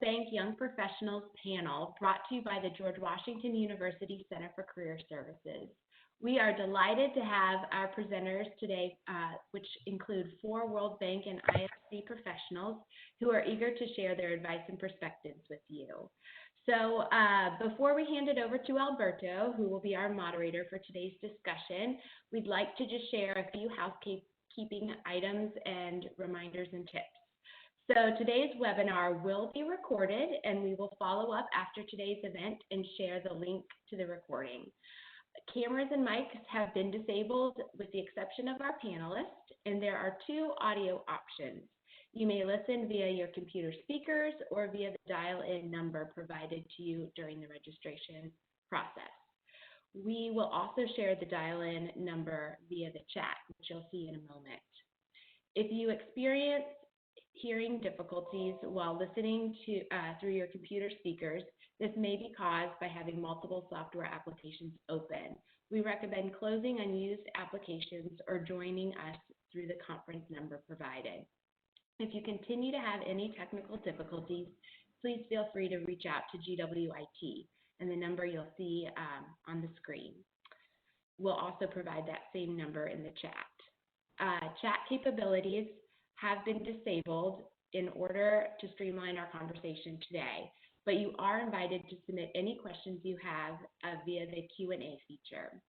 Bank Young Professionals panel brought to you by the George Washington University Center for Career Services. We are delighted to have our presenters today, which include 4 World Bank and IFC professionals who are eager to share their advice and perspectives with you. So before we hand it over to Alberto, who will be our moderator for today's discussion, we'd like to just share a few housekeeping items and reminders and tips. So today's webinar will be recorded, and we will follow up after today's event and share the link to the recording. Cameras and mics have been disabled with the exception of our panelists, and there are 2 audio options. You may listen via your computer speakers or via the dial-in number provided to you during the registration process. We will also share the dial-in number via the chat, which you'll see in a moment. If you experience hearing difficulties while listening to through your computer speakers, this may be caused by having multiple software applications open. We recommend closing unused applications or joining us through the conference number provided. If you continue to have any technical difficulties, please feel free to reach out to GWIT and the number you'll see on the screen. We'll also provide that same number in the chat. Chat capabilities have been disabled in order to streamline our conversation today, but you are invited to submit any questions you have via the Q&A feature.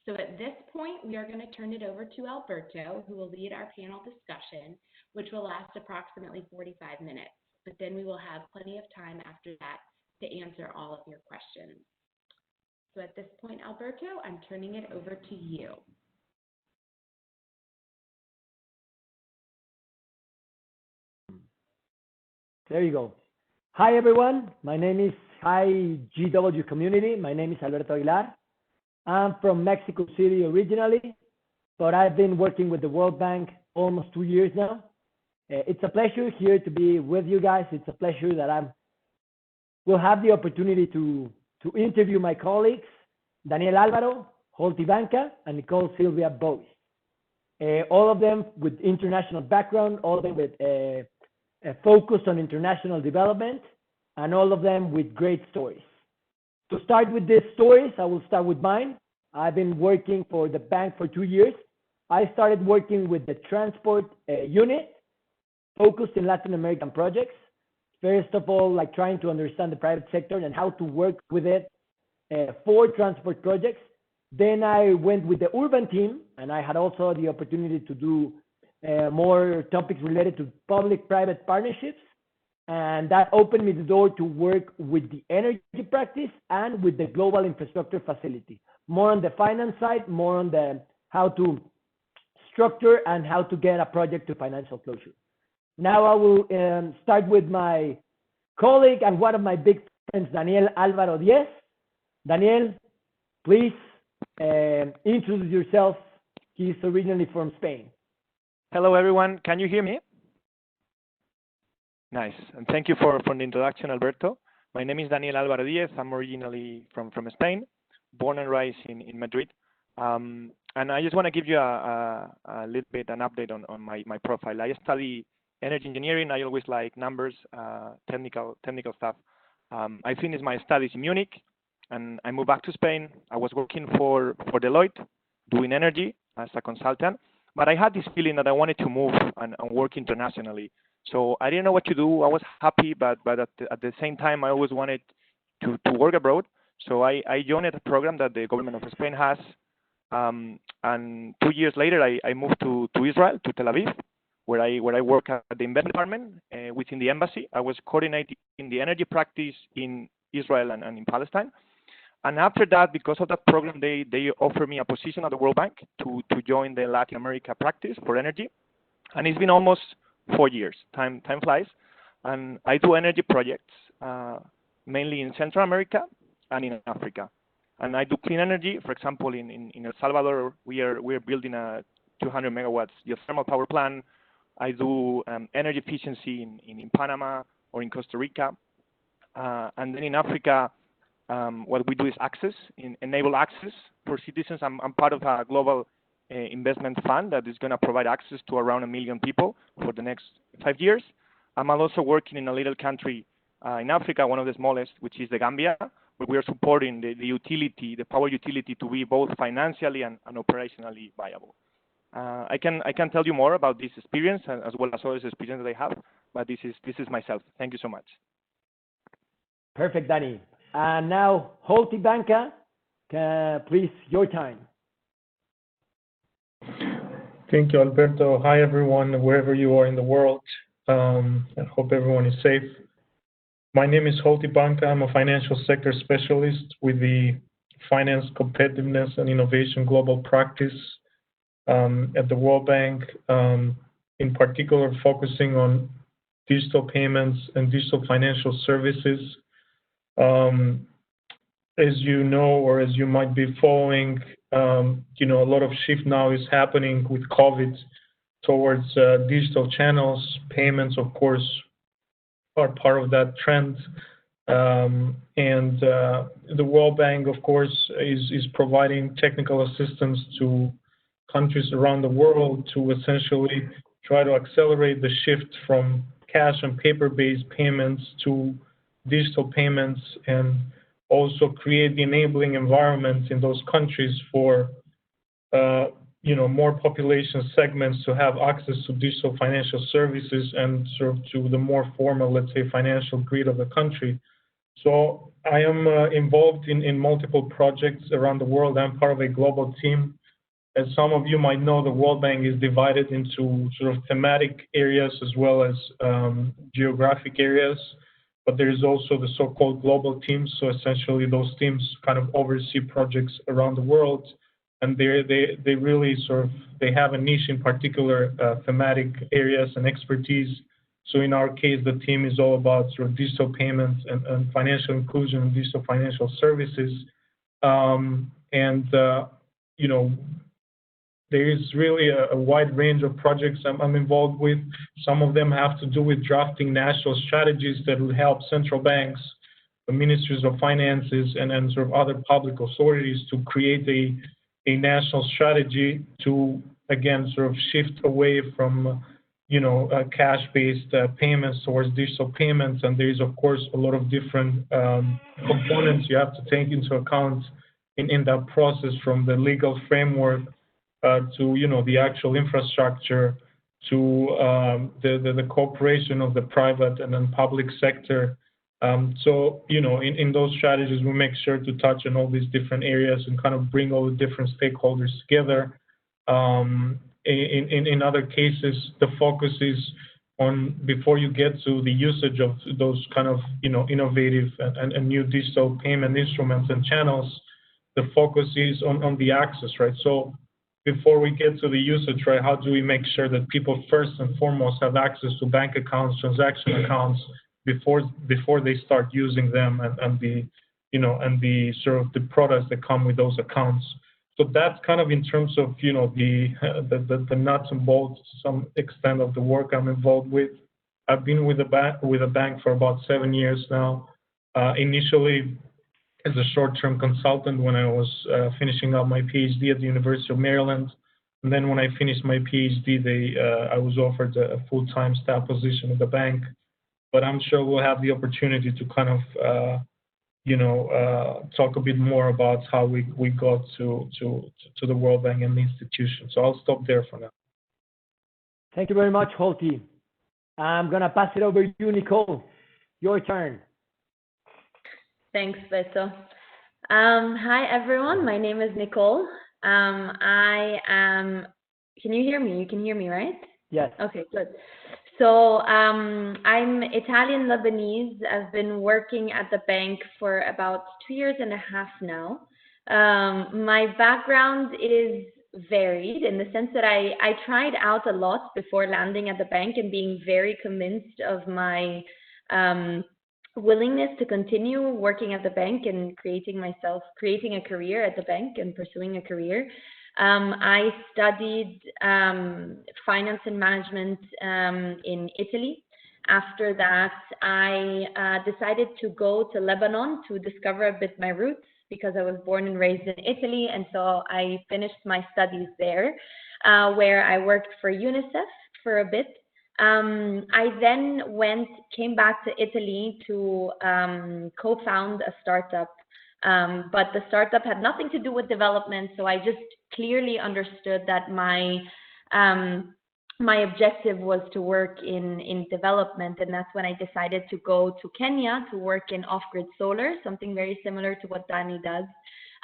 So at this point, we are going to turn it over to Alberto, who will lead our panel discussion, which will last approximately 45 minutes, but then we will have plenty of time after that to answer all of your questions. So at this point, Alberto, I'm turning it over to you. There you go. Hi, everyone. My name is GW community. My name is Alberto Hilar. I'm from Mexico City originally, but I've been working with the World Bank almost 2 years now. It's a pleasure here to be with you guys. It's a pleasure that we'll have the opportunity to interview my colleagues, Daniel Alvaro, Holti Banca, and Nicole Silvia Bois. All of them with international background, all of them with focus on international development, and all of them with great stories. To start with these stories, I will start with mine. I've been working for the bank for 2 years. I started working with the transport unit, focused in Latin American projects. First of all, like trying to understand the private sector and how to work with it for transport projects. Then I went with the urban team, and I had also the opportunity to do more topics related to public-private partnerships. And that opened me the door to work with the energy practice and with the global infrastructure facility. More on the finance side, more on the how to structure and how to get a project to financial closure. Now I will start with my colleague and one of my big friends, Daniel Alvarez. Daniel, please introduce yourself. He's originally from Spain. Hello, everyone. Can you hear me? Nice. And thank you for the introduction, Alberto. My name is Daniel Alvarez. I'm originally from Spain, born and raised in Madrid. And I just want to give you a little bit an update on my profile. I study energy engineering. I always like numbers, technical stuff. I finished my studies in Munich, and I moved back to Spain. I was working for Deloitte, doing energy as a consultant. But I had this feeling that I wanted to move and work internationally. So I didn't know what to do. I was happy, but at the same time, I always wanted to work abroad. So I joined a program that the government of Spain has. And 2 years later, I moved to Israel, to Tel Aviv, where I work at the investment department within the embassy. I was coordinating the energy practice in Israel and in Palestine. And after that, because of that program, they offered me a position at the World Bank to join the Latin America practice for energy. And it's been almost 4 years. Time flies. And I do energy projects, mainly in Central America and in Africa. And I do clean energy. For example, in El Salvador, we're building a 200 megawatts geothermal power plant. I do energy efficiency in Panama or in Costa Rica. And then in Africa, what we do is enable access for citizens. I'm part of a global investment fund that is going to provide access to around 1 million people for the next 5 years. I'm also working in a little country in Africa, one of the smallest, which is the Gambia, where we are supporting the power utility to be both financially and operationally viable. I can tell you more about this experience as well as other experience that I have, but this is myself. Thank you so much. Perfect, Danny. And now, Holti Banca, please, your time. Thank you, Alberto. Hi, everyone, wherever you are in the world. I hope everyone is safe. My name is Holti Banca. I'm a financial sector specialist with the Finance Competitiveness and Innovation Global Practice at the World Bank, in particular focusing on digital payments and digital financial services. As you know, or as you might be following, a lot of shift now is happening with COVID towards digital channels. Payments, of course, are part of that trend. And the World Bank, of course, is providing technical assistance to countries around the world to essentially try to accelerate the shift from cash and paper-based payments to digital payments, and also create the enabling environments in those countries for more population segments to have access to digital financial services and sort of to the more formal, let's say, financial grid of the country. So I am involved in multiple projects around the world. I'm part of a global team. As some of you might know, the World Bank is divided into sort of thematic areas as well as geographic areas. But there is also the so-called global teams. So essentially, those teams kind of oversee projects around the world, and they really they have a niche in particular thematic areas and expertise. So in our case, the team is all about sort of digital payments and financial inclusion and digital financial services. There is really a wide range of projects I'm involved with. Some of them have to do with drafting national strategies that would help central banks, the ministries of finances, and sort of other public authorities to create a national strategy to, again, sort of shift away from cash-based payments towards digital payments. And there is, of course, a lot of different components you have to take into account in that process, from the legal framework to the actual infrastructure, to the cooperation of the private and then public sector. In those strategies, we make sure to touch on all these different areas and kind of bring all the different stakeholders together. In other cases, the focus is on, before you get to the usage of those kind of innovative and new digital payment instruments and channels, the focus is on the access, right? So before we get to the usage, right, how do we make sure that people first and foremost have access to bank accounts, transaction accounts, before they start using them and the sort of the products that come with those accounts. So that's kind of in terms of the nuts and bolts to some extent of the work I'm involved with. I've been with a bank for about 7 years now. Initially as a short-term consultant when I was finishing up my PhD at the University of Maryland. And then when I finished my PhD, I was offered a full-time staff position at the bank. But I'm sure we'll have the opportunity to kind of, talk a bit more about how we got to the World Bank and the institution. So I'll stop there for now. Thank you very much, Holti. I'm going to pass it over to you, Nicole. Your turn. Thanks, Beto. Hi, everyone. My name is Nicole. I am, can you hear me? You can hear me, right? Yes. Okay, good. So I'm Italian Lebanese. I've been working at the bank for about 2.5 years now. My background is varied in the sense that I tried out a lot before landing at the bank and being very convinced of my willingness to continue working at the bank and creating a career at the bank and pursuing a career. I studied finance and management in Italy. After that, I decided to go to Lebanon to discover a bit my roots, because I was born and raised in Italy. And so I finished my studies there, where I worked for UNICEF for a bit. I then came back to Italy to co-found a startup, but the startup had nothing to do with development, so I just clearly understood that my objective was to work in development, and that's when I decided to go to Kenya to work in off-grid solar, something very similar to what Dani does.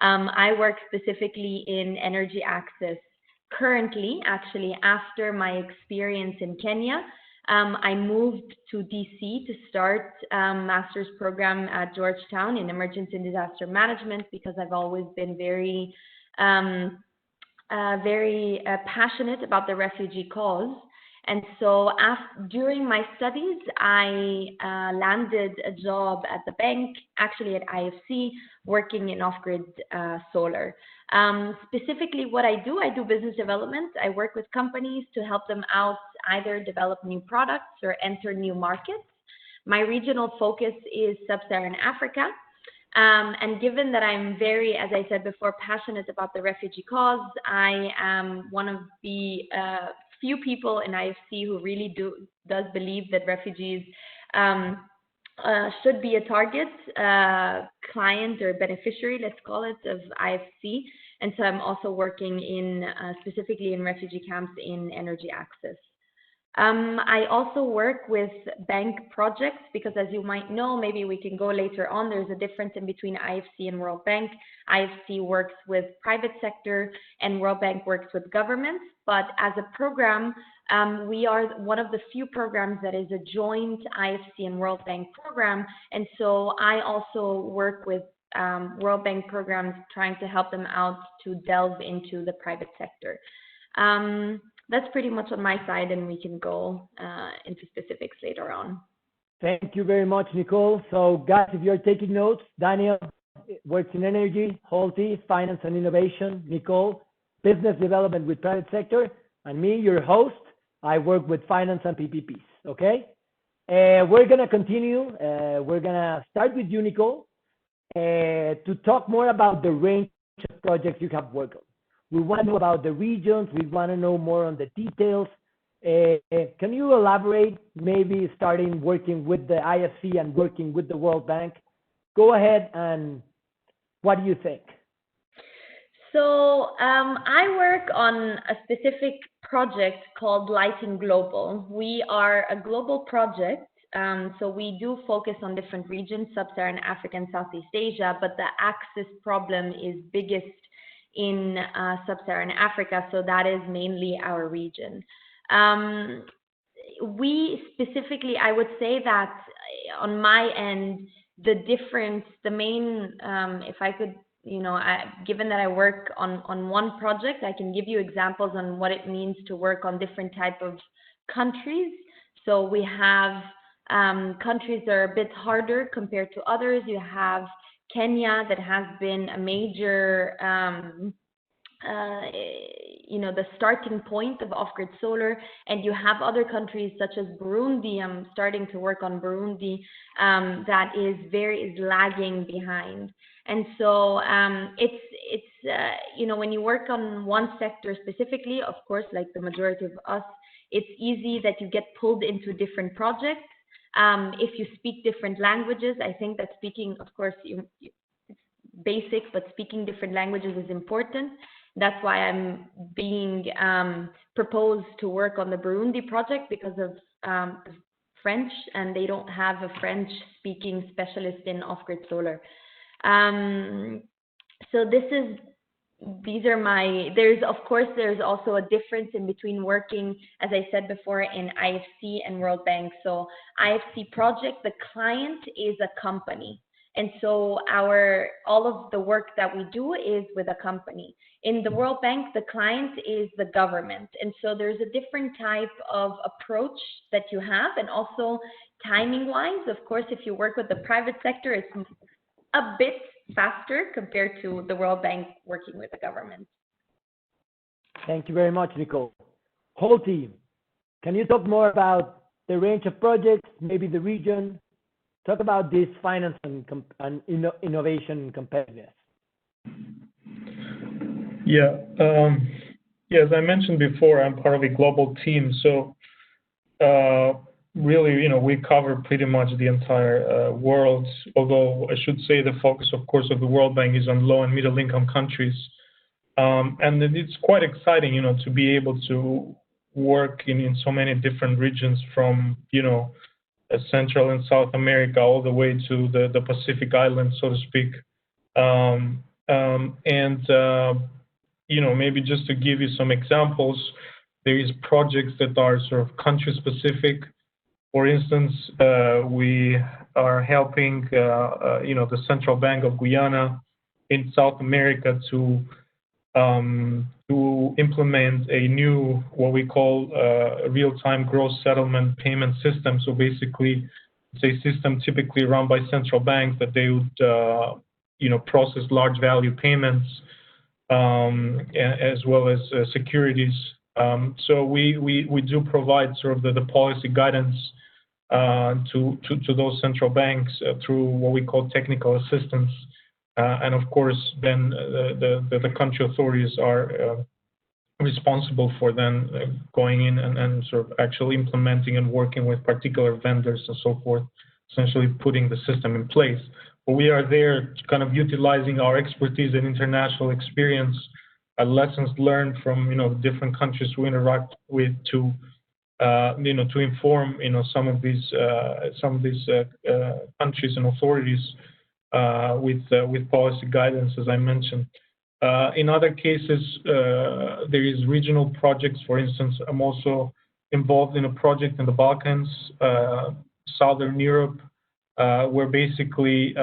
I work specifically in energy access. Currently, actually, after my experience in Kenya, I moved to DC to start a master's program at Georgetown in emergency and disaster management, because I've always been very passionate about the refugee cause. And so during my studies, I landed a job at the bank, actually at IFC, working in off-grid solar. Specifically what I do business development. I work with companies to help them out, either develop new products or enter new markets. My regional focus is Sub-Saharan Africa. And given that I'm very, as I said before, passionate about the refugee cause, I am one of the few people in IFC who really does believe that refugees should be a target client or beneficiary, let's call it, of IFC. And so I'm also working in specifically in refugee camps in energy access. I also work with bank projects because, as you might know, maybe we can go later on, there's a difference in between IFC and World Bank. IFC works with private sector and World Bank works with governments. But as a program, we are one of the few programs that is a joint IFC and World Bank program. And so I also work with World Bank programs trying to help them out to delve into the private sector. That's pretty much on my side, and we can go into specifics later on. Thank you very much, Nicole. So guys, if you're taking notes, Daniel works in energy, Holti, finance and innovation, Nicole, business development with private sector, and me, your host, I work with finance and PPPs, okay? We're gonna continue. We're gonna start with you, Nicole, to talk more about the range of projects you have worked on. We want to know about the regions. We want to know more on the details. Can you elaborate, maybe starting working with the IFC and working with the World Bank? Go ahead, and what do you think? So I work on a specific project called Lighting Global. We are a global project. So we do focus on different regions, Sub-Saharan Africa and Southeast Asia, but the access problem is biggest in Sub-Saharan Africa, so that is mainly our region. We specifically, I would say that on my end, the main, if I could, given that I work on one project, I can give you examples on what it means to work on different type of countries. So we have countries that are a bit harder compared to others. You have Kenya, that has been a major, the starting point of off-grid solar, and you have other countries such as Burundi. I'm starting to work on Burundi, that is lagging behind. And so when you work on one sector specifically, of course, like the majority of us, it's easy that you get pulled into different projects. If you speak different languages, I think that speaking, of course, it's basic, but speaking different languages is important. That's why I'm being proposed to work on the Burundi project, because of French, and they don't have a French-speaking specialist in off-grid solar. So there's also a difference in between working, as I said before, in IFC and World Bank. So IFC project, the client is a company. And so all of the work that we do is with a company. In the World Bank, the client is the government. And so there's a different type of approach that you have, and also timing-wise. Of course, if you work with the private sector, it's a bit faster compared to the World Bank working with the government. Thank you very much, Nicole. Holti, can you talk more about the range of projects, maybe the region? Talk about this finance and innovation competitiveness. Yeah, as I mentioned before, I'm part of a global team. So really, we cover pretty much the entire world, although I should say the focus, of course, of the World Bank is on low and middle income countries. And it's quite exciting, to be able to work in so many different regions from, Central and South America all the way to the Pacific Islands, so to speak. Maybe just to give you some examples, there is projects that are sort of country specific. For instance, we are helping, the Central Bank of Guyana in South America to implement a new, what we call real-time gross settlement payment system. So basically, it's a system typically run by central banks that they would, process large value payments as well as securities. So we do provide sort of the policy guidance to those central banks through what we call technical assistance. And of course, then the country authorities are responsible for then going in and sort of actually implementing and working with particular vendors and so forth, essentially putting the system in place. But we are there kind of utilizing our expertise and international experience, lessons learned from different countries we interact with to inform some of these countries and authorities with policy guidance, as I mentioned. In other cases, there is regional projects. For instance, I'm also involved in a project in the Balkans, Southern Europe, where basically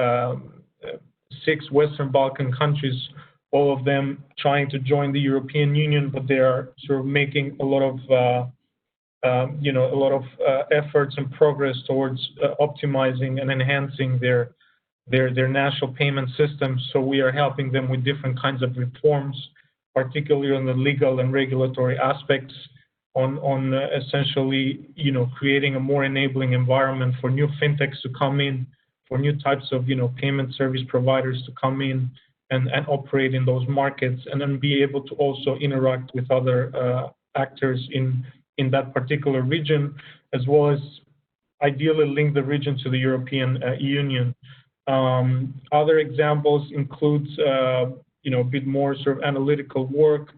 6 Western Balkan countries, all of them trying to join the European Union, but they are sort of making a lot of efforts and progress towards optimizing and enhancing their national payment systems. So we are helping them with different kinds of reforms, particularly on the legal and regulatory aspects, on essentially, creating a more enabling environment for new fintechs to come in, for new types of, payment service providers to come in and operate in those markets, and then be able to also interact with other actors in that particular region, as well as ideally link the region to the European Union. Other examples include, a bit more sort of analytical work.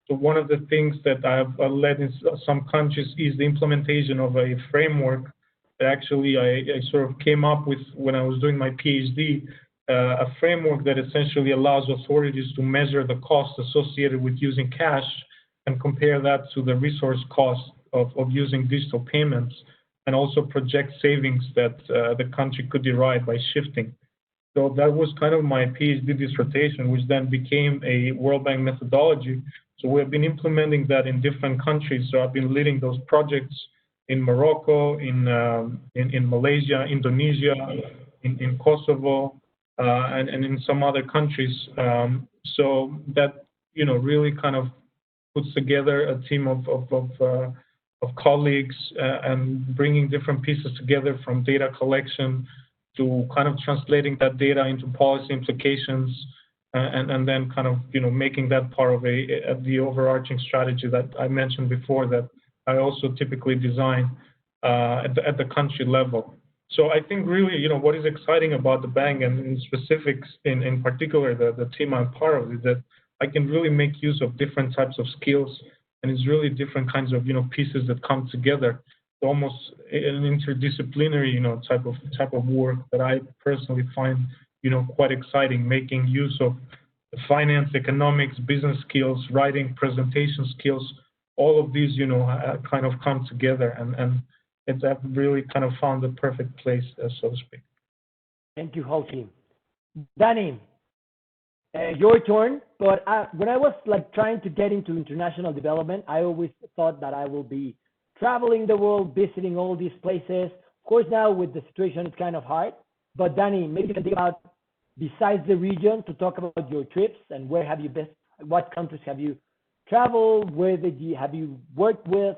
So one of the things that I've led in some countries is the implementation of a framework that actually I sort of came up with when I was doing my PhD, a framework that essentially allows authorities to measure the cost associated with using cash and compare that to the resource cost of using digital payments, and also project savings that the country could derive by shifting. So that was kind of my PhD dissertation, which then became a World Bank methodology. So we have been implementing that in different countries. So I've been leading those projects in Morocco, in Malaysia, Indonesia, in Kosovo, and in some other countries. So that really kind of puts together a team of colleagues and bringing different pieces together, from data collection to kind of translating that data into policy implications, and then kind of making that part of the overarching strategy that I mentioned before, that I also typically design at the country level. So I think really what is exciting about the bank, and in specifics, in particular the team I'm part of, is that I can really make use of different types of skills, and it's really different kinds of pieces that come together, almost an interdisciplinary type of work that I personally find quite exciting, making use of the finance, economics, business skills, writing, presentation skills. All of these kind of come together, and I've really kind of found the perfect place, so to speak. Thank you, Joaquin. Danny, your turn. But when I was trying to get into international development, I always thought that I will be traveling the world, visiting all these places. Of course, now with the situation, it's kind of hard. But Danny, maybe you can think about, besides the region, to talk about your trips and where have you been, what countries have you traveled, where have you worked with?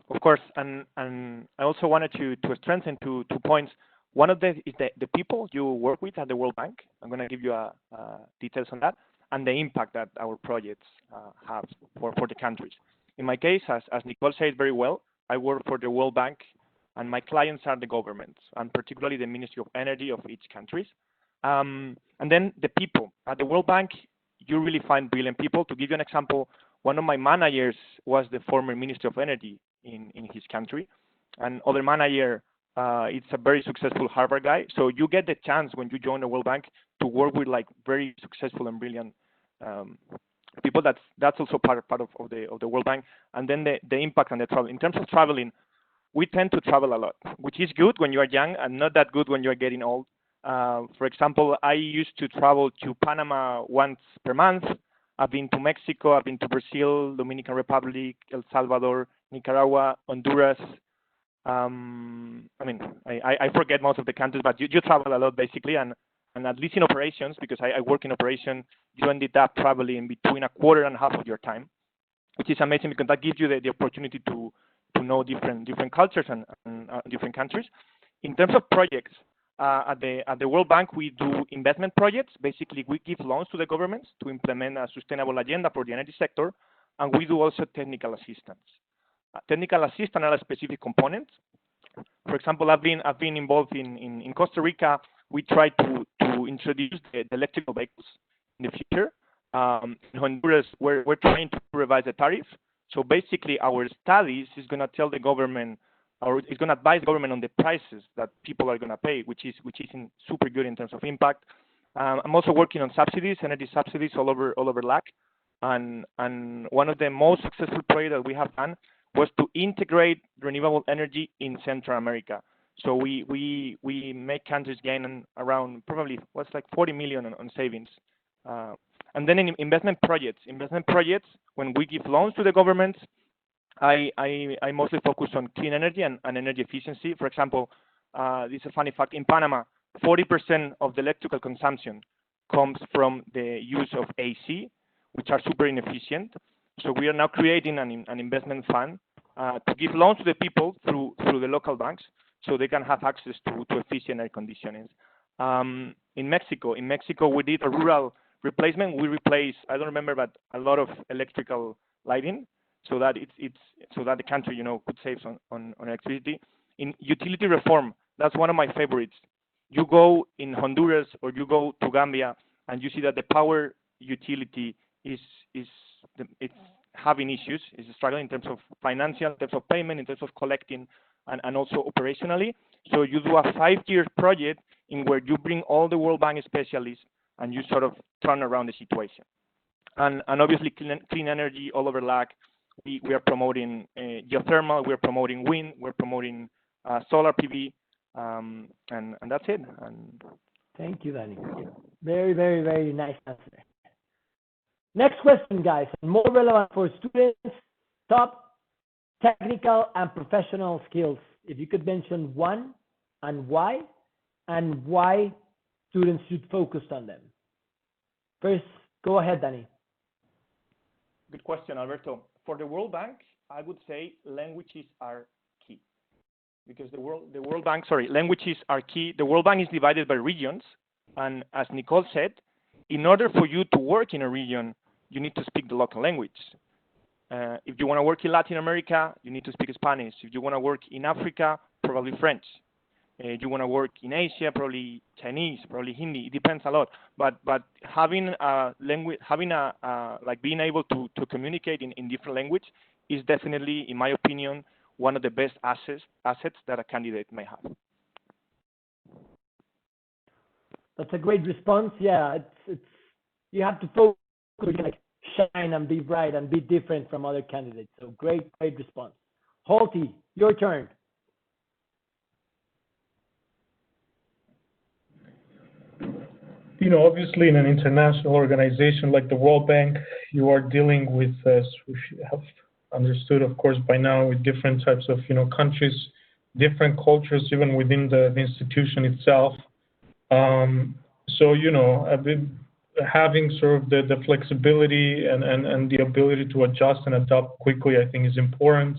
Of course, and I also wanted to strengthen two points. One of them is the people you work with at the World Bank. I'm going to give you details on that, and the impact that our projects have for the countries. in my case, as Nicole said very well, I work for the World Bank, and my clients are the governments, and particularly the Ministry of Energy of each country. And then the people. At the World Bank, you really find brilliant people. To give you an example, one of my managers was the former Minister of Energy in his country. And other manager, it's a very successful Harvard guy. So you get the chance when you join the World Bank to work with like very successful and brilliant people. That's also part of the World Bank. And then the impact on the travel. In terms of traveling, we tend to travel a lot, which is good when you are young and not that good when you are getting old. For example, I used to travel to Panama once per month. I've been to Mexico, I've been to Brazil, Dominican Republic, El Salvador, Nicaragua, Honduras. I mean, I forget most of the countries, but you travel a lot basically, and at least in operations, because I work in operation, you ended up traveling between a quarter and half of your time, which is amazing because that gives you the opportunity to know different cultures and different countries. In terms of projects, at the World Bank, we do investment projects. Basically, we give loans to the governments to implement a sustainable agenda for the energy sector, and we do also technical assistance. Technical assistance are a specific components. For example, I've been involved in Costa Rica. We try to introduce the electrical vehicles in the future. In Honduras, we're trying to revise the tariff. So basically, our studies is going to tell the government, or it's going to advise the government on the prices that people are going to pay, which is super good in terms of impact. I'm also working on subsidies, energy subsidies all over LAC, and one of the most successful projects that we have done was to integrate renewable energy in Central America. So we make countries gain around probably what's like 40 million on savings. And then in investment projects, when we give loans to the governments, I mostly focus on clean energy and energy efficiency. For example, this is a funny fact. In Panama, 40% of the electrical consumption comes from the use of AC, which are super inefficient. So we are now creating an investment fund to give loans to the people through the local banks, so they can have access to efficient air conditioning. In Mexico, we did a rural replacement. We replaced, I don't remember, but a lot of electrical lighting, so that so that the country, could save on electricity. In utility reform, that's one of my favorites. You go in Honduras or you go to Gambia, and you see that the power utility it's having issues, is struggling in terms of financial, in terms of payment, in terms of collecting, and also operationally. So you do a 5-year project in where you bring all the World Bank specialists and you sort of turn around the situation. And obviously clean energy all over LAC. We are promoting geothermal, we're promoting wind, we're promoting solar PV, and that's it. And thank you, Danny. Very, very, very nice answer. Next question, guys, more relevant for students, top technical and professional skills. If you could mention one and why students should focus on them. First, go ahead, Danny. Good question, Alberto. For the World Bank, I would say languages are key. Because languages are key. The World Bank is divided by regions, and as Nicole said, in order for you to work in a region, you need to speak the local language. If you want to work in Latin America, you need to speak Spanish. If you want to work in Africa, probably French. You want to work in Asia, probably Chinese, probably Hindi. It depends a lot. But having a language, like being able to communicate in different language is definitely, in my opinion, one of the best assets that a candidate may have. That's a great response. Yeah, it's you have to focus, like shine and be bright and be different from other candidates. So great response. Holty, your turn. Obviously in an international organization like the World Bank, you are dealing with, as we have understood, of course, by now, with different types of, countries, different cultures, even within the institution itself. So, I've been having sort of the flexibility and the ability to adjust and adapt quickly, I think, is important.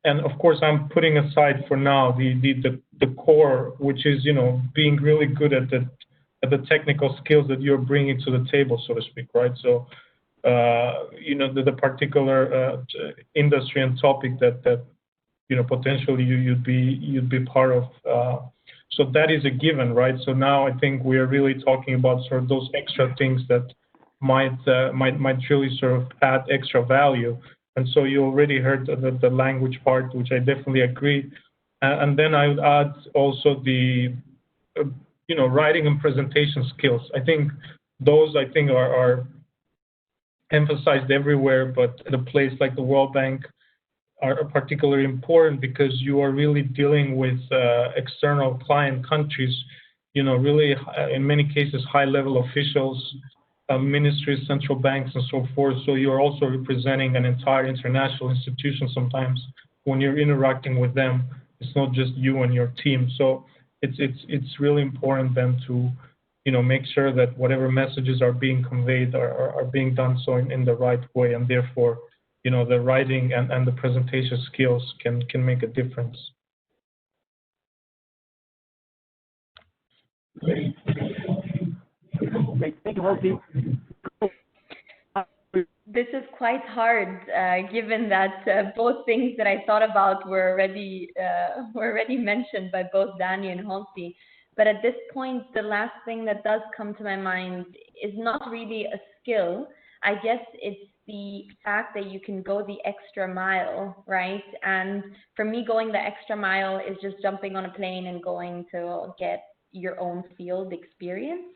And of course, I'm putting aside for now the core, which is being really good at the technical skills that you're bringing to the table, so to speak, right? So the particular industry and topic that potentially you'd be part of. So that is a given, right? So now I think we are really talking about sort of those extra things that might really sort of add extra value. And so you already heard the language part, which I definitely agree. And then I would add also the writing and presentation skills. I think those are emphasized everywhere, but at a place like the World Bank are particularly important because you are really dealing with external client countries, really in many cases high-level officials, ministries, central banks, and so forth. So you're also representing an entire international institution sometimes when you're interacting with them. It's not just you and your team. So it's really important then to make sure that whatever messages are being conveyed are being done so in the right way, and therefore the writing and the presentation skills can make a difference. Great. Thank you, Holti. This is quite hard, given that both things that I thought about were already mentioned by both Danny and Holti. But at this point, the last thing that does come to my mind is not really a skill. I guess it's the fact that you can go the extra mile, right? And for me, going the extra mile is just jumping on a plane and going to get your own field experience.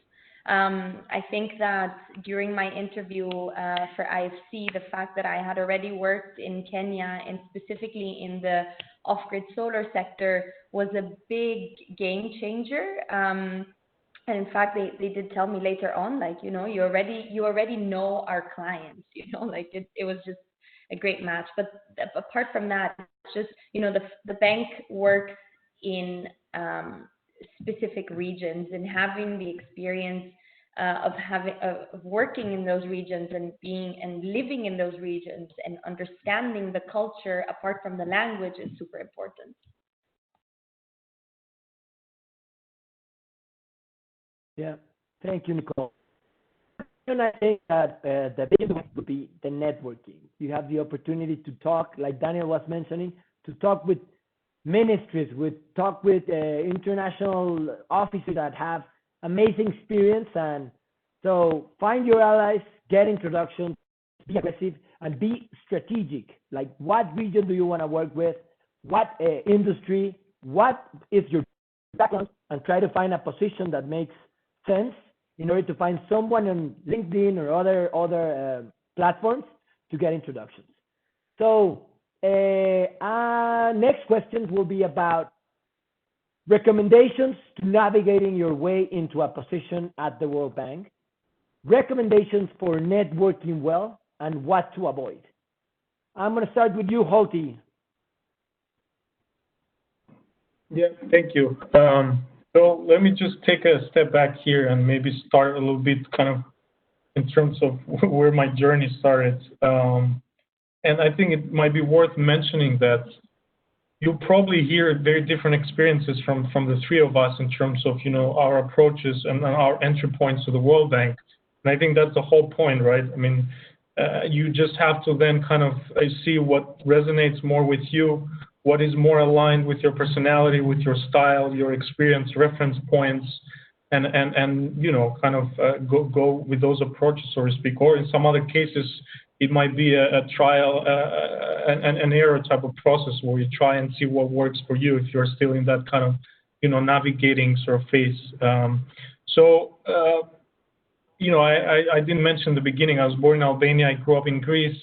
I think that during my interview for IFC, the fact that I had already worked in Kenya and specifically in the off-grid solar sector was a big game changer. And in fact, they did tell me later on, like, you already know our clients, like it was just a great match. But apart from that, it's just, the bank works in specific regions, and having the experience of working in those regions and being and living in those regions and understanding the culture apart from the language is super important. Yeah, thank you, Nicole. And I think that the biggest would be the networking. You have the opportunity to talk, like Daniel was mentioning, to talk with ministries, talk with international offices that have amazing experience. And so find your allies, get introductions, be aggressive, and be strategic. Like, what region do you want to work with? What industry? What is your background? And try to find a position that makes sense in order to find someone on LinkedIn or other platforms to get introductions. So next questions will be about recommendations to navigating your way into a position at the World Bank, recommendations for networking well, and what to avoid. I'm going to start with you, Holti. Yeah, thank you. So let me just take a step back here and maybe start a little bit kind of in terms of where my journey started. And I think it might be worth mentioning that you'll probably hear very different experiences from the three of us in terms of, our approaches and our entry points to the World Bank. And I think that's the whole point, right? I mean, you just have to then kind of see what resonates more with you, what is more aligned with your personality, with your style, your experience, reference points, and kind of go with those approaches, so to speak. Or in some other cases, it might be a trial and error type of process where you try and see what works for you if you're still in that kind of, navigating sort of phase. I didn't mention in the beginning, I was born in Albania. I grew up in Greece.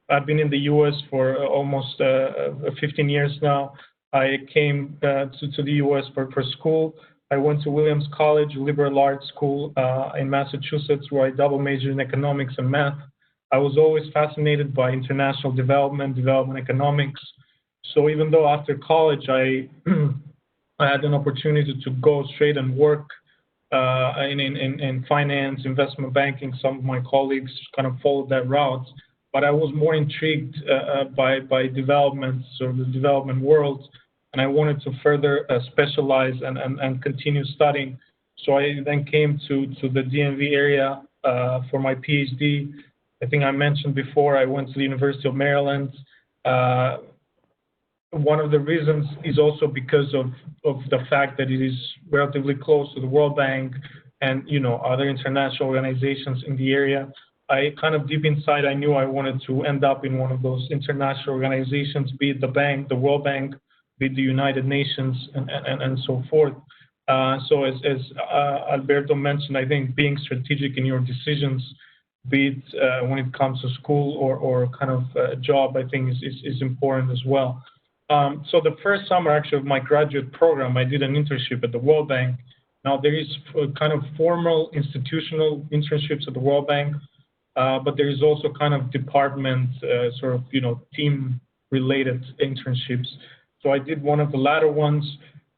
I've been in the U.S. for almost 15 years now. I came to the U.S. for school. I went to Williams College, a liberal arts school in Massachusetts, where I double majored in economics and math. I was always fascinated by international development economics. So even though after college I had an opportunity to go straight and work in finance, investment banking, some of my colleagues kind of followed that route. But I was more intrigued by developments or the development world, and I wanted to further specialize and continue studying. So I then came to the DMV area for my PhD. I think I mentioned before, I went to the University of Maryland. One of the reasons is also because of the fact that it is relatively close to the World Bank and other international organizations in the area. I kind of deep inside I knew I wanted to end up in one of those international organizations, be it the bank, the World Bank, be it the United Nations, and so forth. So as Alberto mentioned, I think being strategic in your decisions, be it when it comes to school or kind of job, I think is important as well. So the first summer actually of my graduate program, I did an internship at the World Bank. Now there is kind of formal institutional internships at the World Bank, but there is also kind of department sort of team related internships. So I did one of the latter ones.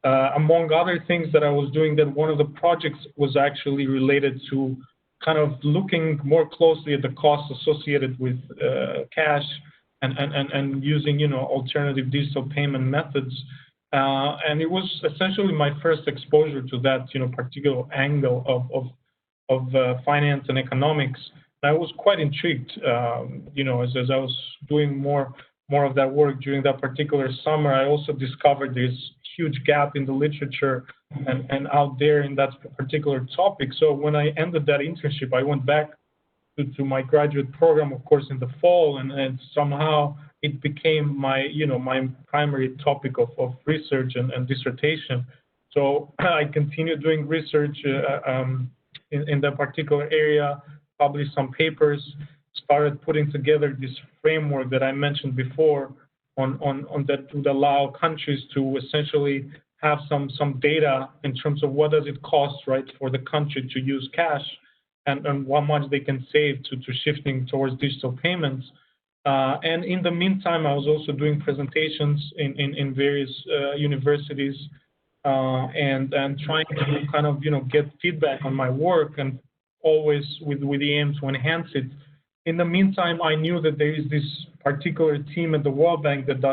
Among other things that I was doing, that one of the projects was actually related to kind of looking more closely at the costs associated with cash and using alternative digital payment methods, and it was essentially my first exposure to that particular angle of finance and economics. And I was quite intrigued, as I was doing more of that work during that particular summer. I also discovered this huge gap in the literature and out there in that particular topic. So when I ended that internship, I went back to my graduate program, of course, in the fall, and somehow it became my, my primary topic of research and dissertation. So I continued doing research in that particular area, published some papers, started putting together this framework that I mentioned before on that would allow countries to essentially have some data in terms of what does it cost, right, for the country to use cash, and how much they can save to shifting towards digital payments. And in the meantime, I was also doing presentations in various universities and trying to kind of get feedback on my work, and always with the aim to enhance it. In the meantime, I knew that there is this particular team at the World Bank that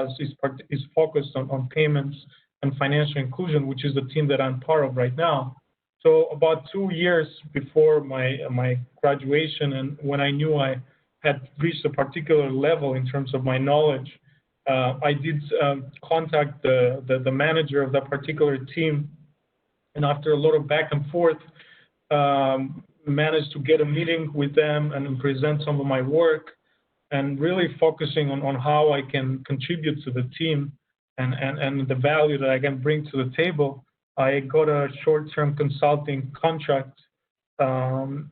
is focused on payments and financial inclusion, which is the team that I'm part of right now. So about 2 years before my graduation, and when I knew I had reached a particular level in terms of my knowledge, I did contact the manager of that particular team, and after a lot of back and forth, managed to get a meeting with them and present some of my work, and really focusing on how I can contribute to the team and the value that I can bring to the table. I got a short-term consulting contract, and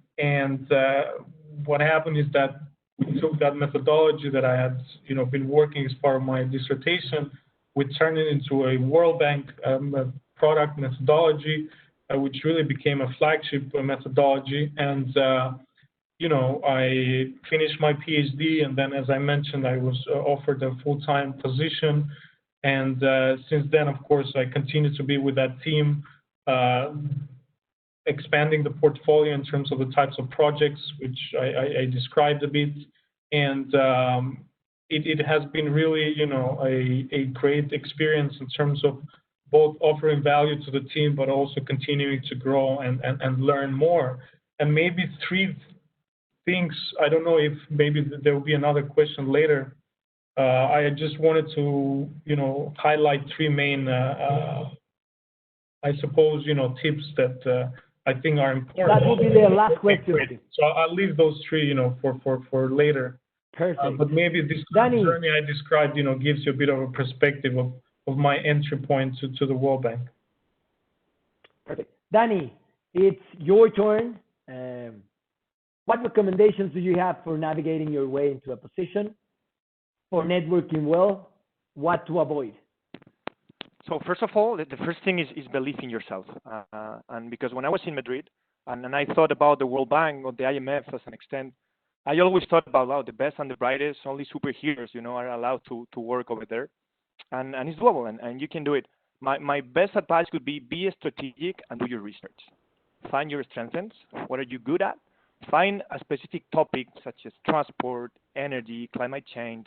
what happened is that we took that methodology that I had, been working as part of my dissertation. We turned it into a World Bank product methodology, which really became a flagship methodology. And I finished my PhD, and then, as I mentioned, I was offered a full-time position. And since then, of course, I continue to be with that team, expanding the portfolio in terms of the types of projects, which I described a bit. And it has been really, a great experience in terms of both offering value to the team, but also continuing to grow and learn more. And maybe three things, I don't know if maybe there will be another question later. I just wanted to, highlight three main, I suppose, tips that I think are important. That will be the last question. So I'll leave those three, for later. Perfect. But maybe this journey I described, gives you a bit of a perspective of my entry point to the World Bank. Perfect. Danny, it's your turn. What recommendations do you have for navigating your way into a position, for networking well, what to avoid? So first of all, the first thing is belief in yourself. And because when I was in Madrid and I thought about the World Bank or the IMF as an extent, I always thought about, wow, the best and the brightest, only superheroes, are allowed to work over there. And it's doable, and you can do it. My best advice would be strategic and do your research. Find your strengths. What are you good at? Find a specific topic such as transport, energy, climate change,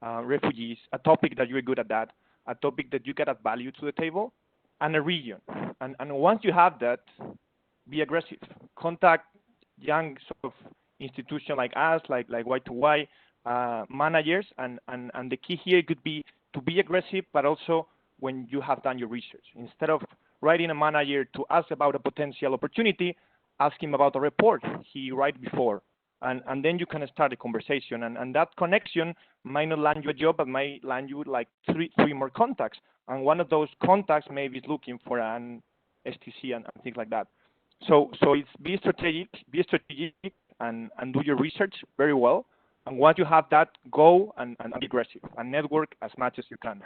refugees, a topic that you're good at that, a topic that you can add value to the table, and a region. And once you have that, be aggressive. Contact young sort of institution like us, like Y2Y managers, and the key here could be to be aggressive, but also when you have done your research. Instead of writing a manager to ask about a potential opportunity, ask him about a report he wrote before. And then you can start a conversation. And that connection might not land you a job, but might land you like three more contacts. And one of those contacts maybe is looking for an STC and things like that. So it's be strategic, and do your research very well. And once you have that, go and be aggressive and network as much as you can.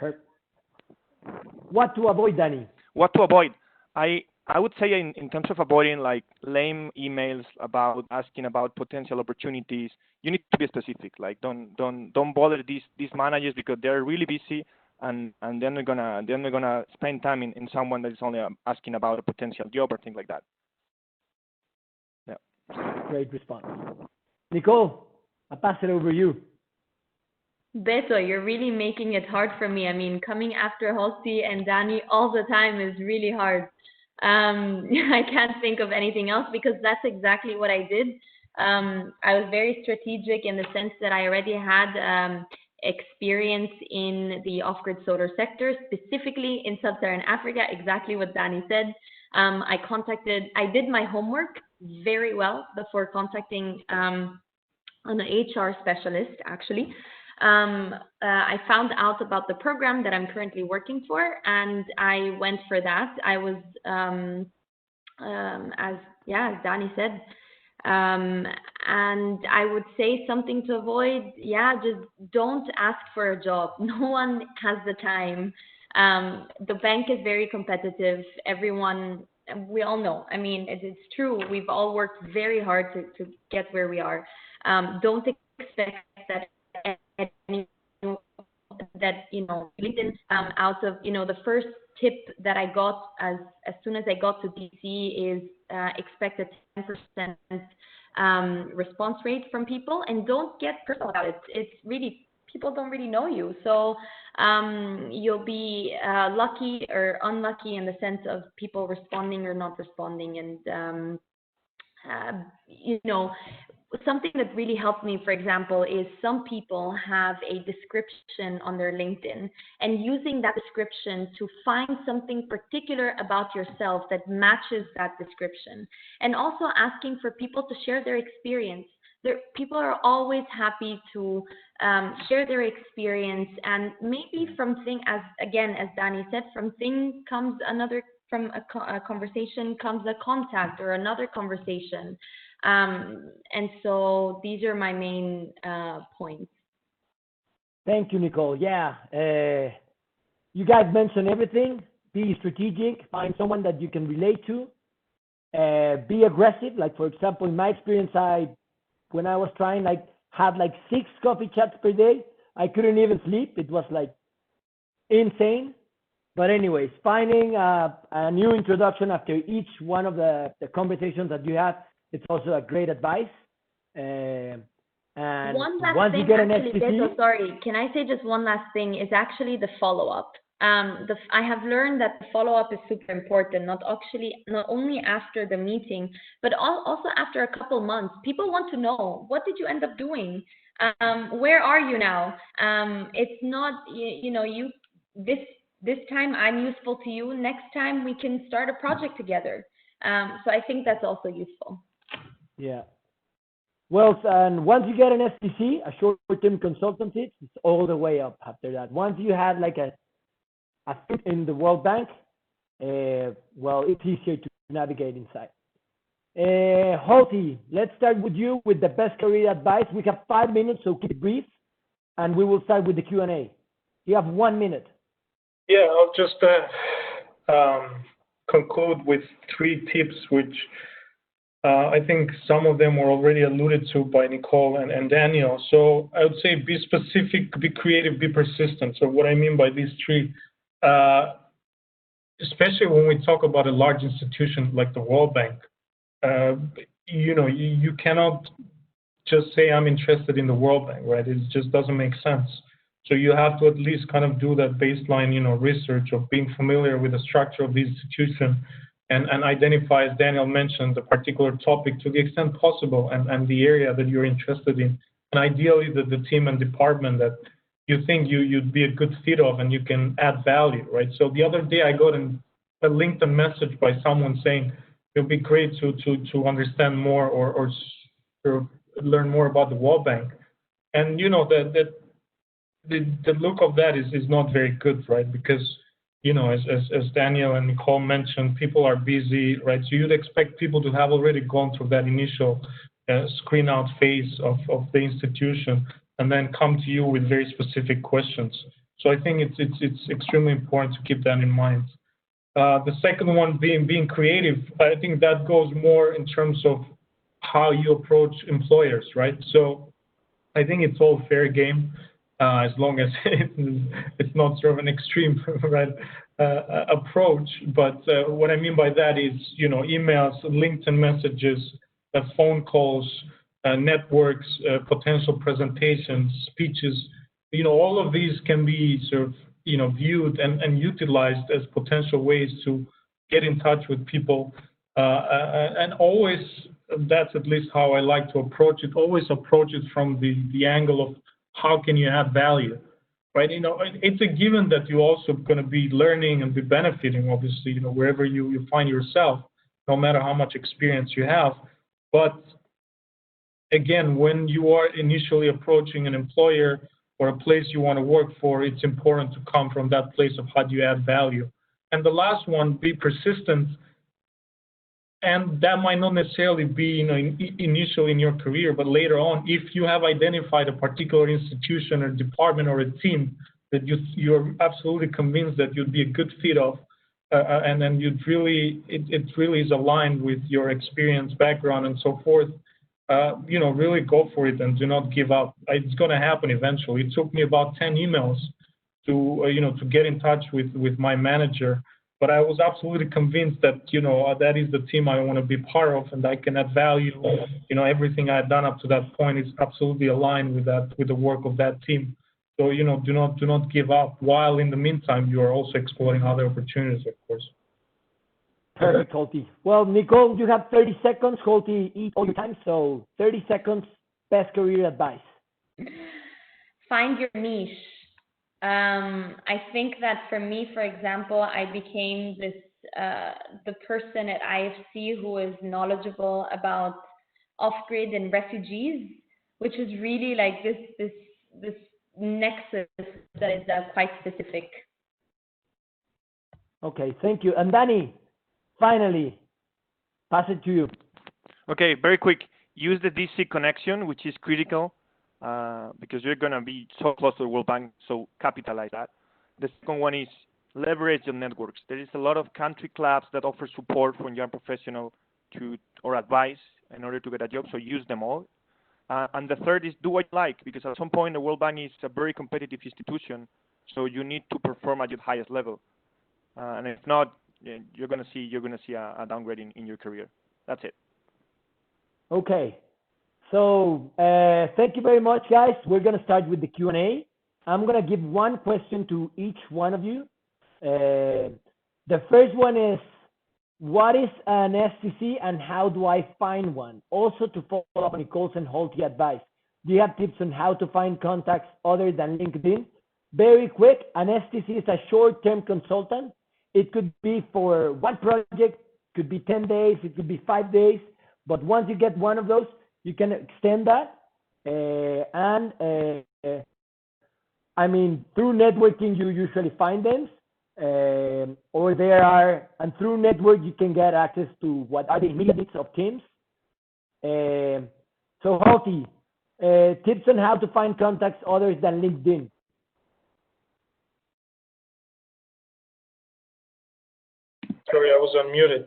What to avoid, Danny? What to avoid? I would say in terms of avoiding like lame emails about asking about potential opportunities, you need to be specific. Like don't bother these managers because they're really busy, and then they're gonna spend time in someone that is only asking about a potential job or things like that. Yeah. Great response. Nicole, I pass it over to you. Beto, you're really making it hard for me. I mean, coming after Holsti and Danny all the time is really hard. I can't think of anything else because that's exactly what I did. I was very strategic in the sense that I already had experience in the off-grid solar sector, specifically in sub-Saharan Africa, exactly what Danny said. I did my homework very well before contacting an HR specialist, actually. I found out about the program that I'm currently working for, and I went for that. I was, as Danny said, and I would say something to avoid. Just don't ask for a job. No one has the time. The bank is very competitive. Everyone, we all know. I mean, it's true. We've all worked very hard to get where we are. Don't expect that LinkedIn out of the first tip that I got as soon as I got to DC is expect a 10% response rate from people, and don't get personal about it. It's really, people don't really know you, so you'll be lucky or unlucky in the sense of people responding or not responding. And something that really helped me, for example, is some people have a description on their LinkedIn, and using that description to find something particular about yourself that matches that description, and also asking for people to share their experience. People are always happy to share their experience, and maybe from as Danny said, from a conversation comes a contact or another conversation. And so these are my main points. Thank you, Nicole. Yeah, you guys mentioned everything. Be strategic. Find someone that you can relate to. Be aggressive. Like, for example, in my experience, when I was trying, had 6 coffee chats per day. I couldn't even sleep. It was insane. But anyways, finding a new introduction after each one of the conversations that you have, it's also a great advice. And one last once thing, you get an actually, SPC, Beto, sorry, can I say just one last thing? Is actually the follow-up. I have learned that the follow-up is super important, not only after the meeting, but also after a couple months. People want to know, what did you end up doing? Where are you now? It's not, this time I'm useful to you. Next time we can start a project together. So I think that's also useful. Yeah. Well, and once you get an SPC, a short-term consultancy, it's all the way up after that. Once you have a foot in the World Bank, it's easier to navigate inside. Holti, let's start with you with the best career advice. We have 5 minutes, so keep it brief, and we will start with the Q&A. You have 1 minute. Yeah, I'll just conclude with 3 tips, which I think some of them were already alluded to by Nicole and Daniel. So I would say be specific, be creative, be persistent. So what I mean by these 3, especially when we talk about a large institution like the World Bank, you cannot just say I'm interested in the World Bank, right? It just doesn't make sense. So you have to at least kind of do that baseline, research of being familiar with the structure of the institution and identify, as Daniel mentioned, the particular topic to the extent possible and the area that you're interested in. And ideally, the team and department that you think you'd be a good fit of and you can add value, right? So the other day I got a LinkedIn message by someone saying it would be great to understand more or learn more about the World Bank. And you know the look of that is not very good, right? Because you know, as Daniel and Nicole mentioned, people are busy, right? So you'd expect people to have already gone through that initial screen out phase of the institution and then come to you with very specific questions. So I think it's extremely important to keep that in mind. The second one being creative, I think that goes more in terms of how you approach employers, right? So I think it's all fair game. As long as it's not sort of an extreme right, approach. But what I mean by that is, you know, emails, LinkedIn messages, phone calls, networks, potential presentations, speeches. You know, all of these can be sort of, you know, viewed and utilized as potential ways to get in touch with people. And always, that's at least how I like to approach it. Always approach it from the angle of how can you add value, right? You know, it's a given that you're also going to be learning and be benefiting, obviously, you know, wherever you find yourself, no matter how much experience you have. But again, when you are initially approaching an employer or a place you want to work for, it's important to come from that place of how do you add value. And the last one, be persistent. And that might not necessarily be, you know, initially in your career, but later on, if you have identified a particular institution or department or a team that you're absolutely convinced that you'd be a good fit of, and then it really is aligned with your experience, background, and so forth, you know, really go for it and do not give up. It's going to happen eventually. It took me about 10 emails to, you know, to get in touch with my manager. But I was absolutely convinced that, you know, that is the team I want to be part of and I can add value. You know, everything I've done up to that point is absolutely aligned with that, with the work of that team. So, you know, do not give up, while in the meantime, you are also exploring other opportunities, of course. Perfect, Holti. Well, Nicole, you have 30 seconds. Holti, eat all your time. So 30 seconds, best career advice. Find your niche. I think that for me, for example, I became this the person at IFC who is knowledgeable about off-grid and refugees, which is really like this nexus that is quite specific. Okay, thank you. And Danny, finally, pass it to you. Okay, very quick. Use the DC connection, which is critical. Because you're going to be so close to the World Bank, so capitalize that. The second one is leverage your networks. There is a lot of country clubs that offer support for young professional or advice in order to get a job, so use them all. And the third is do what you like, because at some point the World Bank is a very competitive institution, so you need to perform at your highest level. And if not, you're going to see a downgrade in your career. That's it. Okay. So thank you very much, guys. We're going to start with the Q&A. I'm going to give one question to each one of you. The first one is, what is an STC and how do I find one? Also, to follow up on Nicole's and Holti advice, do you have tips on how to find contacts other than LinkedIn? Very quick, an STC is a short-term consultant. It could be for one project, could be 10 days, it could be 5 days. But once you get one of those, you can extend that. I mean, through networking, you usually find them. Or there are, and through network, you can get access to what are the immediate needs of teams. So, Holti, tips on how to find contacts other than LinkedIn. Sorry, I was unmuted.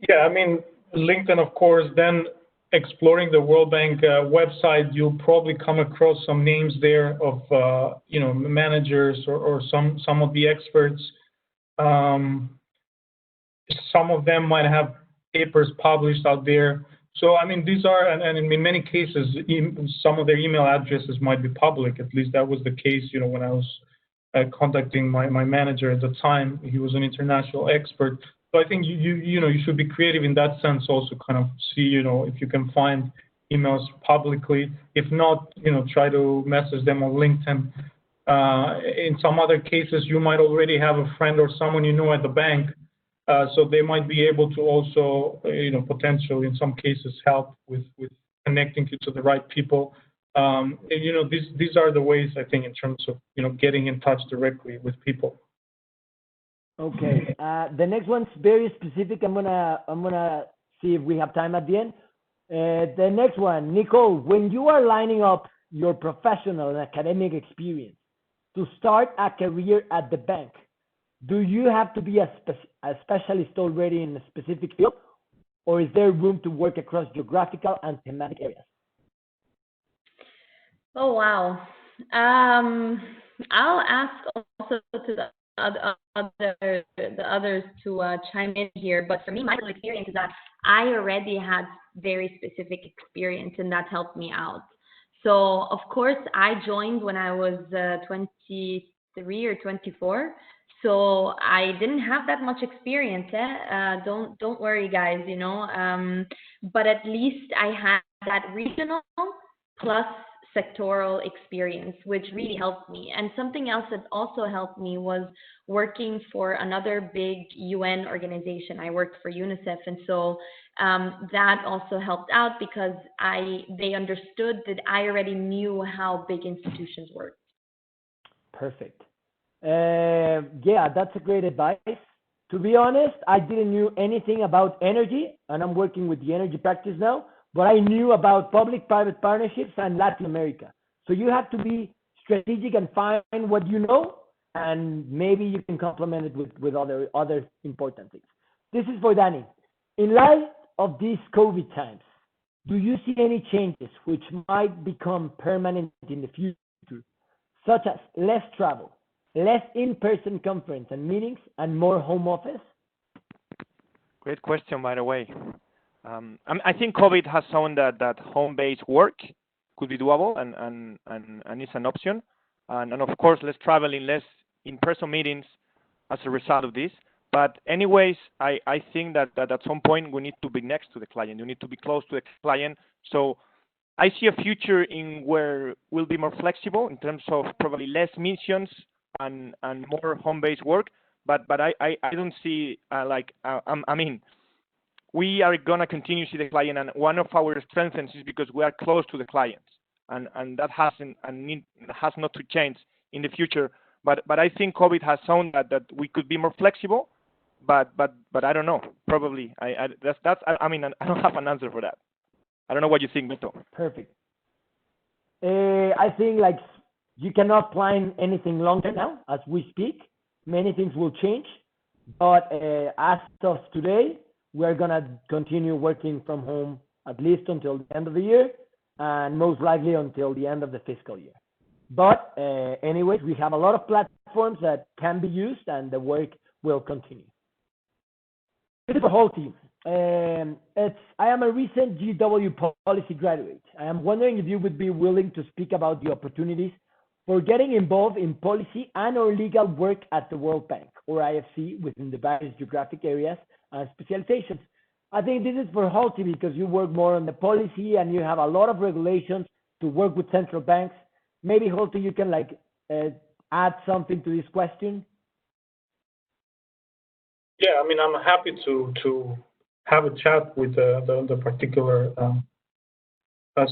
Yeah, I mean, LinkedIn, of course, then exploring the World Bank website, you'll probably come across some names there of, you know, managers or some of the experts. Some of them might have papers published out there. So, I mean, these are, and in many cases, some of their email addresses might be public. At least that was the case, you know, when I was contacting my manager at the time. He was an international expert. So I think you should be creative in that sense. Also, kind of see if you can find emails publicly. If not, try to message them on LinkedIn. In some other cases, you might already have a friend or someone at the bank, so they might be able to also, potentially in some cases help with connecting you to the right people. These are the ways, I think, in terms of getting in touch directly with people. Okay. The next one's very specific. I'm gonna see if we have time at the end. The next one, Nicole, when you are lining up your professional and academic experience to start a career at the bank, do you have to be a specialist already in a specific field, or is there room to work across geographical and thematic areas? Oh, wow. I'll ask also to the others to chime in here. But for me, my experience is that I already had very specific experience, and that helped me out. So, of course, I joined when I was 23 or 24. So I didn't have that much experience. Don't worry, guys. But at least I had that regional plus sectoral experience, which really helped me. And something else that also helped me was working for another big UN organization. I worked for UNICEF, and so that also helped out because they understood that I already knew how big institutions work. Perfect. Yeah, that's a great advice. To be honest, I didn't know anything about energy, and I'm working with the energy practice now, but I knew about public-private partnerships and Latin America. So you have to be strategic and find what you know, and maybe you can complement it with other important things. This is for Danny. In light of these COVID times, do you see any changes which might become permanent in the future, such as less travel, less in-person conference and meetings, and more home office? Great question, by the way. I think COVID has shown that home-based work could be doable and is an option. And of course, less traveling, less in-person meetings as a result of this. But anyways, I think that at some point we need to be next to the client. You need to be close to the client. So I see a future in where we'll be more flexible in terms of probably less missions and more home-based work. But I don't see I mean, we are going to continue to see the client, and one of our strengths is because we are close to the clients, and that has not to change in the future. But I think COVID has shown that we could be more flexible, but I don't know. Probably I don't have an answer for that. I don't know what you think, Beto. Perfect. I think you cannot plan anything long term now as we speak. Many things will change, but as of today, we are going to continue working from home at least until the end of the year, and most likely until the end of the fiscal year. But anyways, we have a lot of platforms that can be used, and the work will continue. This is the whole team. I am a recent GW policy graduate. I am wondering if you would be willing to speak about the opportunities for getting involved in policy and or legal work at the World Bank or IFC within the various geographic areas and specializations. I think this is for Halti because you work more on the policy and you have a lot of regulations to work with central banks. Maybe Halti, you can add something to this question. Yeah, I mean, I'm happy to have a chat with the particular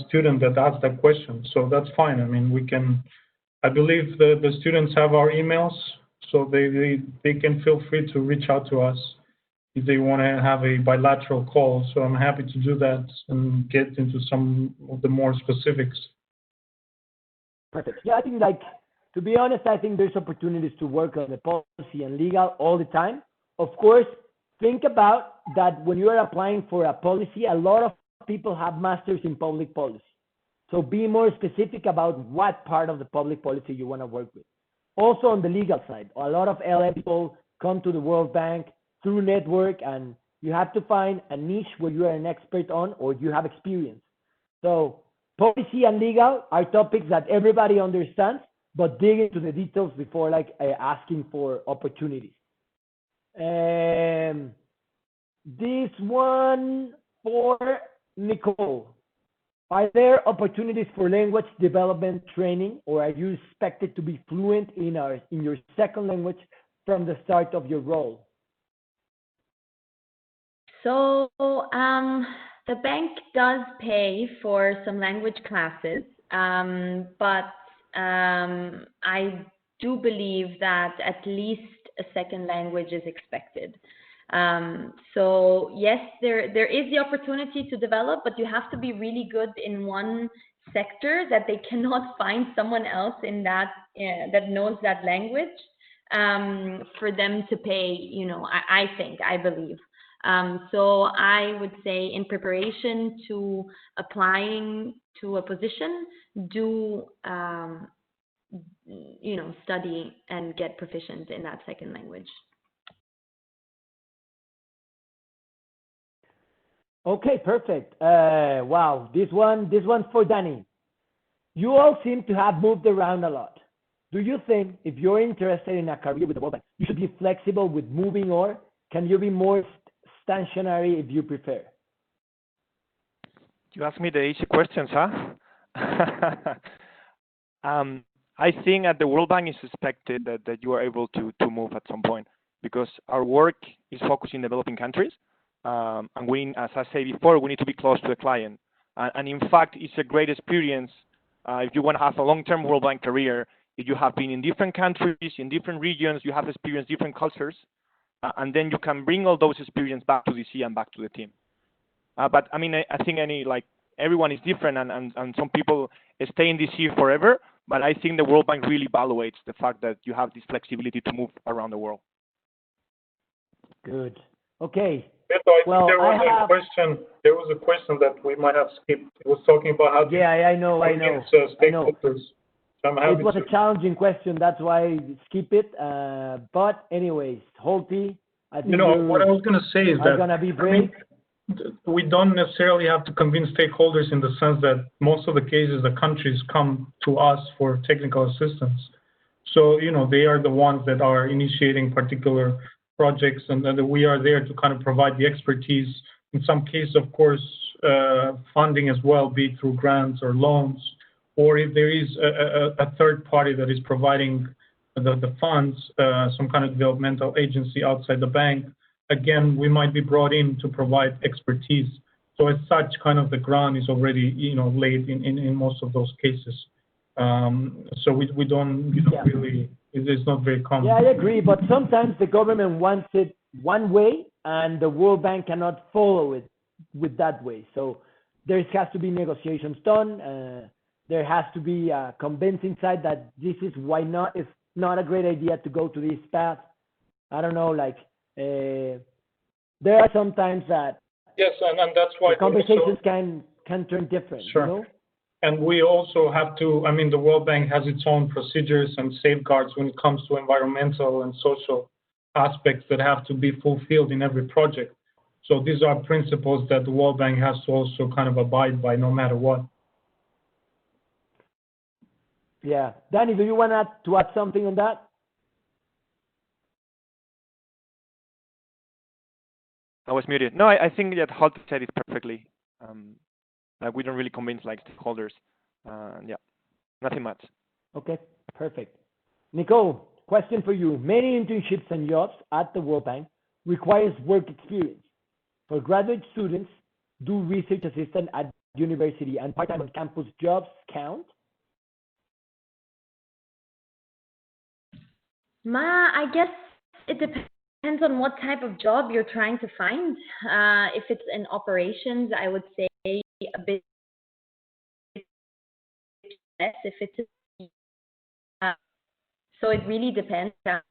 student that asked that question. So that's fine. I mean, I believe the students have our emails, so they can feel free to reach out to us if they want to have a bilateral call. So I'm happy to do that and get into some of the more specifics. Perfect. Yeah, I think to be honest, I think there's opportunities to work on the policy and legal all the time. Of course, think about that when you are applying for a policy, a lot of people have masters in public policy. So be more specific about what part of the public policy you want to work with. Also on the legal side, a lot of LM people come to the World Bank through network, and you have to find a niche where you are an expert on or you have experience. So policy and legal are topics that everybody understands, but dig into the details before asking for opportunities. This one for Nicole. Are there opportunities for language development training, or are you expected to be fluent in your second language from the start of your role? So the bank does pay for some language classes, but I do believe that at least a second language is expected. So yes, there is the opportunity to develop, but you have to be really good in one sector that they cannot find someone else in that that knows that language for them to pay. You know, I believe. So I would say in preparation to applying to a position, do you know, study and get proficient in that second language. Okay, perfect. Wow, this one's for Danny. You all seem to have moved around a lot. Do you think if you're interested in a career with the World Bank, you should be flexible with moving, or can you be more stationary if you prefer? You ask me the easy questions, huh? I think at the World Bank is expected that you are able to move at some point because our work is focused in developing countries. And we, as I said before, we need to be close to the client. And in fact, it's a great experience if you want to have a long-term World Bank career. If you have been in different countries, in different regions, you have experienced different cultures, and then you can bring all those experiences back to DC and back to the team. But I mean, I think everyone is different, and some people stay in DC forever. But I think the World Bank really evaluates the fact that you have this flexibility to move around the world. Good. Okay. Well, there was a question that we might have skipped. It was talking about how. Yeah, I know. Stakeholders. So it was a challenging question, that's why I skip it. But anyways, Holti, I think what I was going to say is that gonna be brave. We don't necessarily have to convince stakeholders in the sense that most of the cases the countries come to us for technical assistance. So, they are the ones that are initiating particular projects, and that we are there to kind of provide the expertise. In some cases, of course, funding as well, be it through grants or loans, or if there is a third party that is providing the funds, some kind of developmental agency outside the bank. Again, we might be brought in to provide expertise. So as such, kind of the ground is already, laid in most of those cases. So we don't, really, it's not very common. Yeah, I agree. But sometimes the government wants it one way, and the World Bank cannot follow it with that way. So there has to be negotiations done. There has to be a convincing side that this is why not. It's not a great idea to go to this path. I don't know, there are some times that yes, and that's why conversations can turn different. Sure. And we also have to, the World Bank has its own procedures and safeguards when it comes to environmental and social aspects that have to be fulfilled in every project. So these are principles that the World Bank has to also kind of abide by no matter what. Yeah. Danny, do you want to add something on that? I was muted. No, I think that Holt said it perfectly. We don't really convince stakeholders. Yeah, nothing much. Okay, perfect. Nicole, question for you. Many internships and jobs at the World Bank requires work experience. For graduate students, do research assistant at university and part-time on-campus jobs count? I guess it depends on what type of job you're trying to find. If it's in operations, I would say a bit less. If it's so it really depends. Of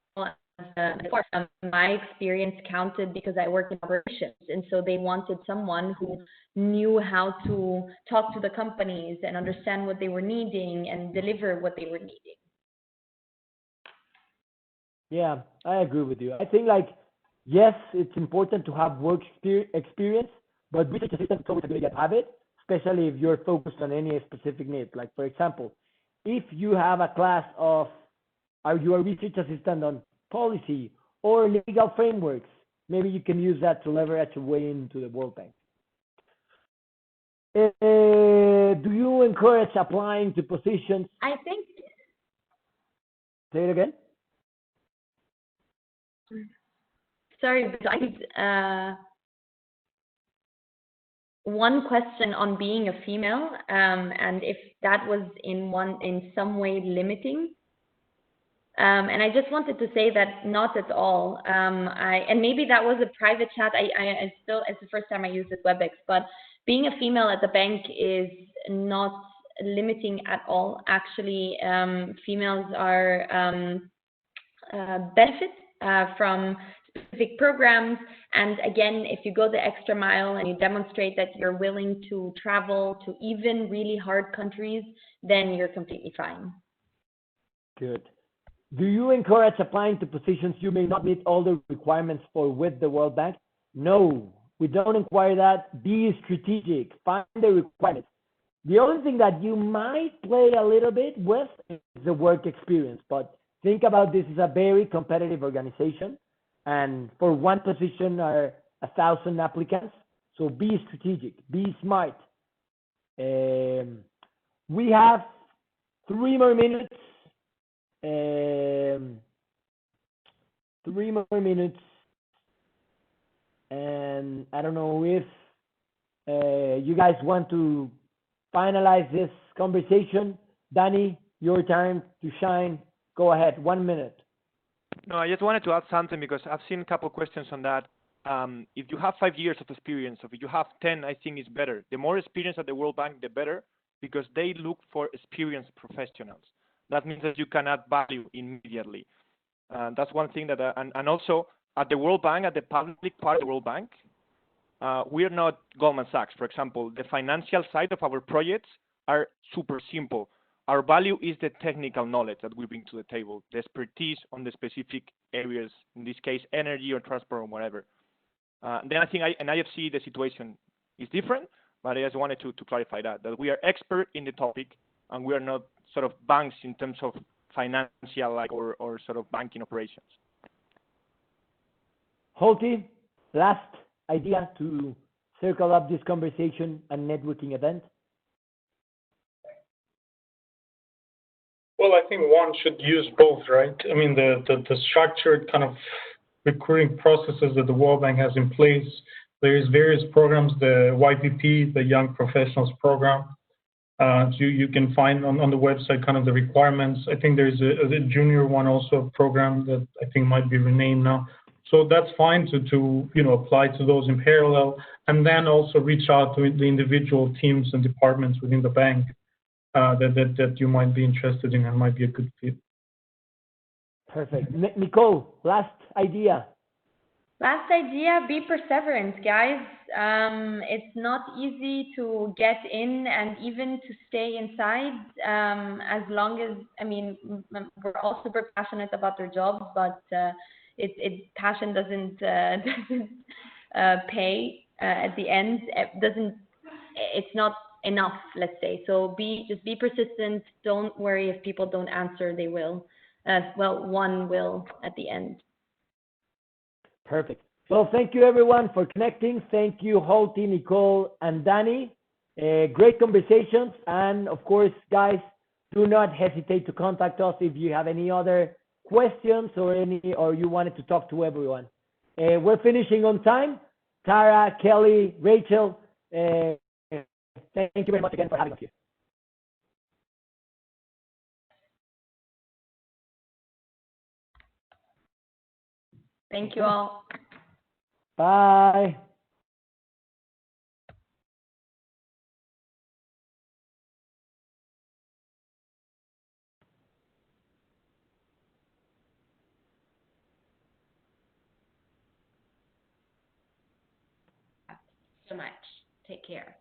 course, my experience counted because I worked in operations, and so they wanted someone who knew how to talk to the companies and understand what they were needing and deliver what they were needing. Yeah, I agree with you. I think yes, it's important to have work experience, but research assistant is always a good idea to have it, especially if you're focused on any specific need. Like, for example, if you have a class of, are you a research assistant on policy or legal frameworks, maybe you can use that to leverage your way into the World Bank. Do you encourage applying to positions? I think. Say it again. Sorry, but one question on being a female, and if that was in some way limiting. And I just wanted to say that not at all. And maybe that was a private chat. I still, it's the first time I used this WebEx, but being a female at the bank is not limiting at all. Actually, females are benefit from specific programs. And again, if you go the extra mile and you demonstrate that you're willing to travel to even really hard countries, then you're completely fine. Good. Do you encourage applying to positions you may not meet all the requirements for with the World Bank? No, we don't inquire that. Be strategic. Find the requirements. The only thing that you might play a little bit with is the work experience, but think about this as a very competitive organization, and for one position are 1,000 applicants. So be strategic, be smart. We have 3 more minutes. 3 more minutes, and I don't know if you guys want to finalize this conversation. Danny, your time to shine. Go ahead, 1 minute. No, I just wanted to add something because I've seen a couple of questions on that. If you have 5 years of experience, or if you have 10, I think it's better. The more experience at the World Bank, the better, because they look for experienced professionals. That means that you can add value immediately. That's one thing that, and also at the World Bank, at the public part of the World Bank, we are not Goldman Sachs, for example. The financial side of our projects are super simple. Our value is the technical knowledge that we bring to the table, the expertise on the specific areas, in this case, energy or transport or whatever. Then I think in IFC, the situation is different, but I just wanted to clarify that we are expert in the topic, and we are not sort of banks in terms of financial or sort of banking operations. Holti, last idea to circle up this conversation and networking event. Well, I think one should use both, right? I mean, the structured kind of recruiting processes that the World Bank has in place. There is various programs, the YPP, the Young Professionals Program. You can find on the website kind of the requirements. I think there's a junior one also, a program that I think might be renamed now. So that's fine to apply to those in parallel, and then also reach out to the individual teams and departments within the bank that you might be interested in and might be a good fit. Perfect. Nicole, last idea. Last idea, be perseverant, guys. It's not easy to get in and even to stay inside, as long as, I mean, we're all super passionate about their jobs, but passion doesn't pay at the end. It's not enough, let's say. So just be persistent. Don't worry if people don't answer, they will. Well, one will at the end. Perfect. Well, thank you everyone for connecting. Thank you, Holti, Nicole, and Danny. Great conversations. And of course, guys, do not hesitate to contact us if you have any other questions or you wanted to talk to everyone. We're finishing on time. Tara, Kelly, Rachel, thank you very much again for having us here. Thank you all. Bye. So much. Take care.